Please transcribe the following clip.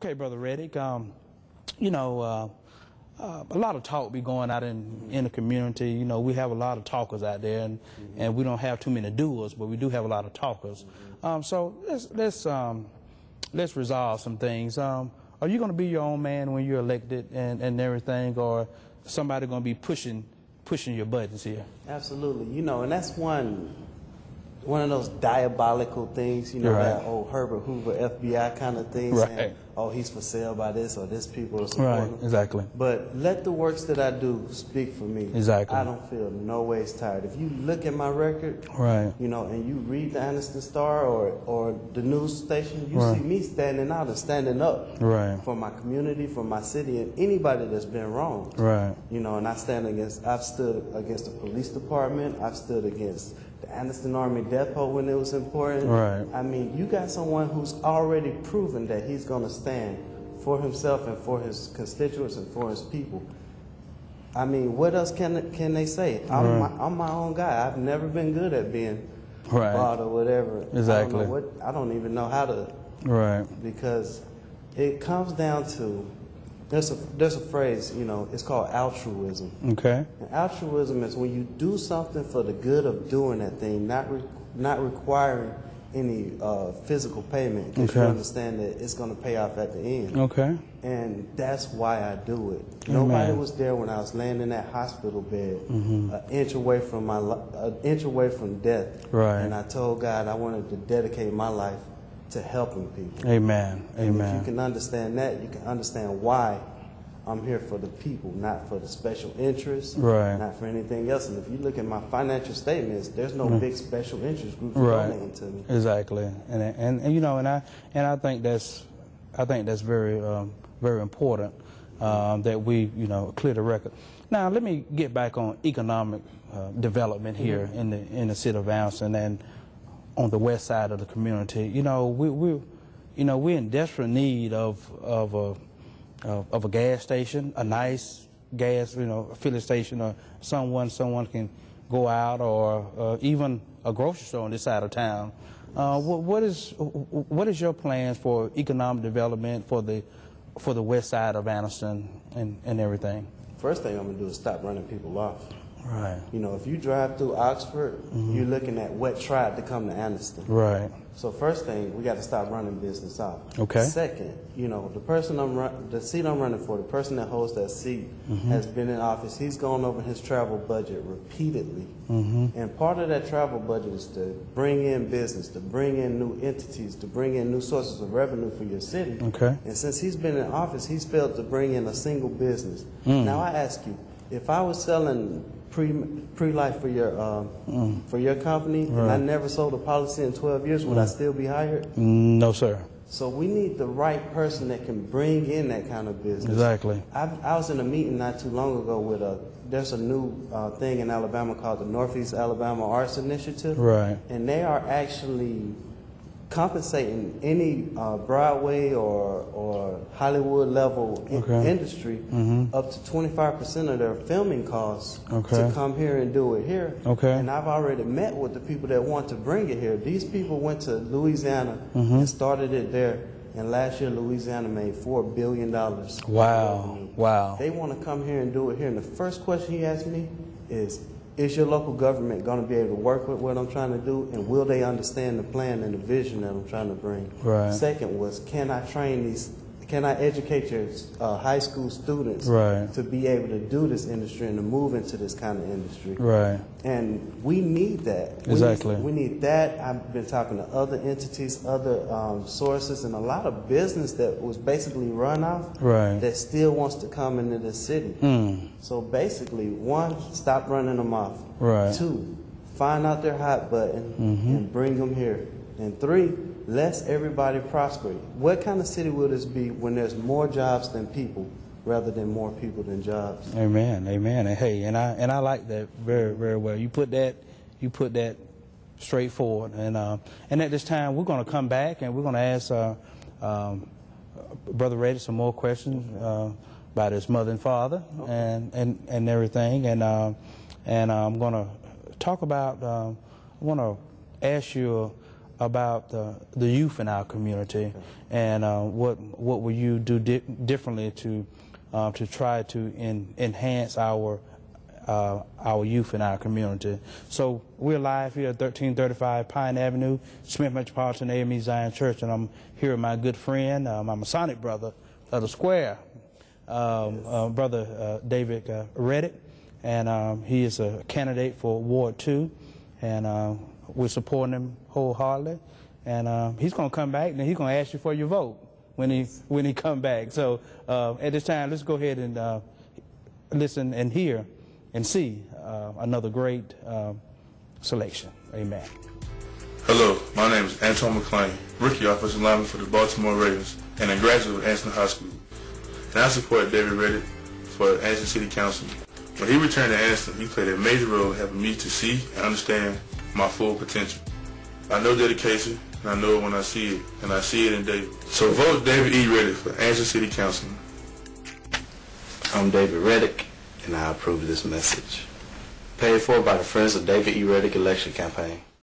Okay, Brother Reddick, you know, a lot of talk be going out in the community. You know, we have a lot of talkers out there, and we don't have too many doers, but we do have a lot of talkers. So let's resolve some things. Are you going to be your own man when you're elected and everything, or somebody going to be pushing your buttons here? Absolutely. You know, and that's one of those diabolical things, you know, Right. that old Herbert Hoover FBI kind of thing, Right. saying, oh, he's for sale by this or this people are supporting him. Exactly. But let the works that I do speak for me. Exactly. I don't feel no ways tired. If you look at my record, Right. you know, and you read the Anniston Star or the news station, you Right. see me standing out and standing up Right. for my community, for my city, and anybody that's been wrong. Right. You know, and I've stood against the police department. I've stood against the Anniston Army Depot when it was important. Right. I mean, you got someone who's already proven that he's going to stand for himself and for his constituents and for his people. I mean, what else can they say? I'm my own guy. I've never been good at being bought or whatever. Exactly. I don't even know how to. Right. Because it comes down to, there's a phrase, you know, it's called altruism. Okay. And altruism is when you do something for the good of doing that thing, not requiring any physical payment, because you understand that it's going to pay off at the end. Okay. And that's why I do it. Amen. Nobody was there when I was laying in that hospital bed, an inch away from death. Right. And I told God I wanted to dedicate my life to helping people. Amen. Amen. And if you can understand that, you can understand why I'm here for the people, not for the special interests, Right. not for anything else. And if you look at my financial statements, there's no big special interest group donating to me. Exactly. And you know, and I think that's very very important that we, you know, clear the record. Now let me get back on economic development here in the city of Anniston and on the west side of the community. You know, we're in desperate need of a gas station, a nice gas, you know, filling station, or someone can go out, or even a grocery store on this side of town. What is your plans for economic development for the west side of Anniston and everything? First thing I'm gonna do is stop running people off. Right. You know, if you drive through Oxford, you're looking at what tried to come to Anniston. Right. So first thing, we got to stop running business off. Okay. Second, you know, the seat I'm running for, the person that holds that seat has been in office. He's gone over his travel budget repeatedly. And part of that travel budget is to bring in business, to bring in new entities, to bring in new sources of revenue for your city. Okay. And since he's been in office, he's failed to bring in a single business. Now I ask you, if I was selling pre-life for your company, and I never sold a policy in 12 years, would I still be hired? No, sir. So we need the right person that can bring in that kind of business. Exactly. I was in a meeting not too long ago with there's a new thing in Alabama called the Northeast Alabama Arts Initiative. Right. And they are actually compensating any Broadway or Hollywood level industry up to 25% of their filming costs to come here and do it here. Okay. And I've already met with the people that want to bring it here. These people went to Louisiana and started it there. And last year, Louisiana made $4 billion. Wow. Wow. They want to come here and do it here. And the first question he asked me is your local government going to be able to work with what I'm trying to do, and will they understand the plan and the vision that I'm trying to bring? Right. Second was, can I educate your high school students to be able to do this industry and to move into this kind of industry? Right. And we need that. Exactly. We need that. I've been talking to other entities, other sources, and a lot of business that was basically run off that still wants to come into the city. So basically, one, stop running them off. Right. Two, find out their hot button and bring them here. And three, let everybody prosper. What kind of city will this be when there's more jobs than people, rather than more people than jobs? Amen. Amen. And hey, and I like that very, very well. You put that straightforward. And at this time, we're going to come back and we're going to ask Brother Reddick some more questions about his mother and father and everything. And I'm going to talk about. I want to ask you about the youth in our community, and what will you do differently to try to enhance our youth in our community. So we're live here at 1335 Pine Avenue, Smith Metropolitan AME Zion Church, and I'm here with my good friend, my Masonic brother of the Square, Brother David Reddick, and he is a candidate for Ward 2, and we're supporting him wholeheartedly, and he's going to come back, and he's going to ask you for your vote when he come back. So at this time, let's go ahead and listen and hear and see another great selection. Amen. Hello, my name is Antoine McClain, rookie offensive lineman for the Baltimore Ravens and a graduate of Anniston High School. And I support David Reddick for Anniston City Councilman. When he returned to Anniston, he played a major role in helping me to see and understand my full potential. I know dedication, and I know it when I see it, and I see it in David. So vote David E. Reddick for Anniston City Councilman. I'm David Reddick, and I approve this message. Paid for by the Friends of David E. Reddick election campaign.